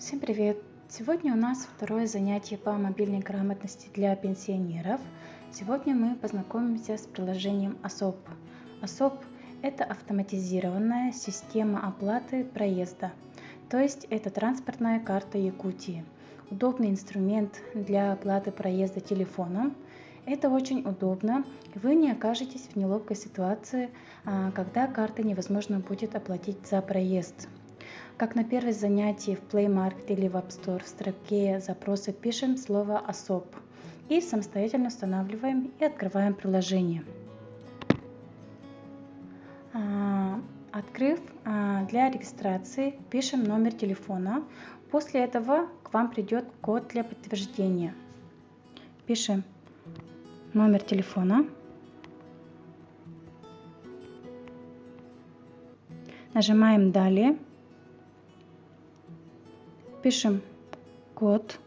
Всем привет! Сегодня у нас второе занятие по мобильной грамотности для пенсионеров. Сегодня мы познакомимся с приложением ОСОП. ОСОП– это автоматизированная система оплаты проезда, то есть это транспортная карта Якутии. Удобный инструмент для оплаты проезда телефоном. Это очень удобно, вы не окажетесь в неловкой ситуации, когда картой невозможно будет оплатить за проезд. Как на первом занятии в Play Market или в App Store в строке запроса пишем слово ОСОП и самостоятельно устанавливаем и открываем приложение. Открыв для регистрации, пишем номер телефона. После этого к вам придет код для подтверждения. Пишем номер телефона. Нажимаем «Далее». Пишем код.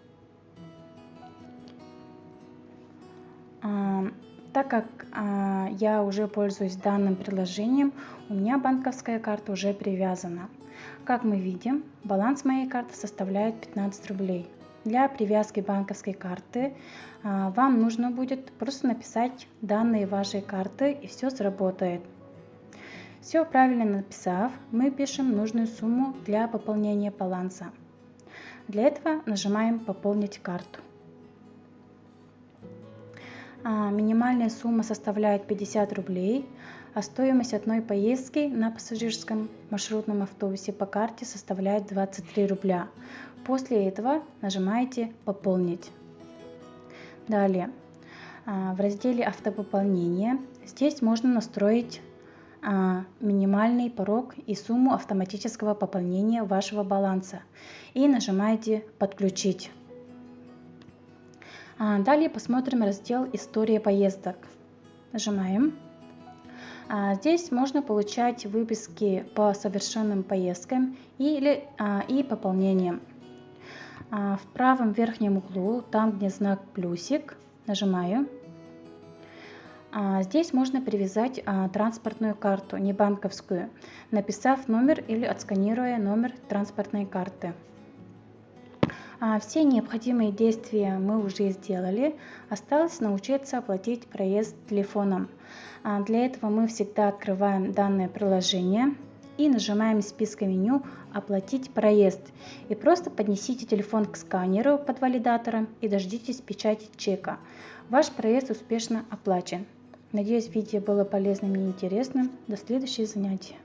Так как я уже пользуюсь данным приложением, у меня банковская карта уже привязана. Как мы видим, баланс моей карты составляет 15 рублей. Для привязки банковской карты вам нужно будет просто написать данные вашей карты, и все сработает. Все правильно написав, мы пишем нужную сумму для пополнения баланса. Для этого нажимаем «Пополнить карту». Минимальная сумма составляет 50 рублей, а стоимость одной поездки на пассажирском маршрутном автобусе по карте составляет 23 рубля. После этого нажимаете «Пополнить». Далее, в разделе «Автопополнение» здесь можно настроить минимальный порог и сумму автоматического пополнения вашего баланса и нажимаете «Подключить». Далее посмотрим раздел «История поездок». Нажимаем. Здесь можно получать выписки по совершенным поездкам и пополнениям. В правом верхнем углу, там где знак плюсик, нажимаю. Здесь можно привязать транспортную карту, не банковскую, написав номер или отсканируя номер транспортной карты. Все необходимые действия мы уже сделали, осталось научиться оплатить проезд телефоном. Для этого мы всегда открываем данное приложение и нажимаем из списка меню «Оплатить проезд» и просто поднесите телефон к сканеру под валидатором и дождитесь печати чека. Ваш проезд успешно оплачен. Надеюсь, видео было полезным и интересным. До следующих занятий.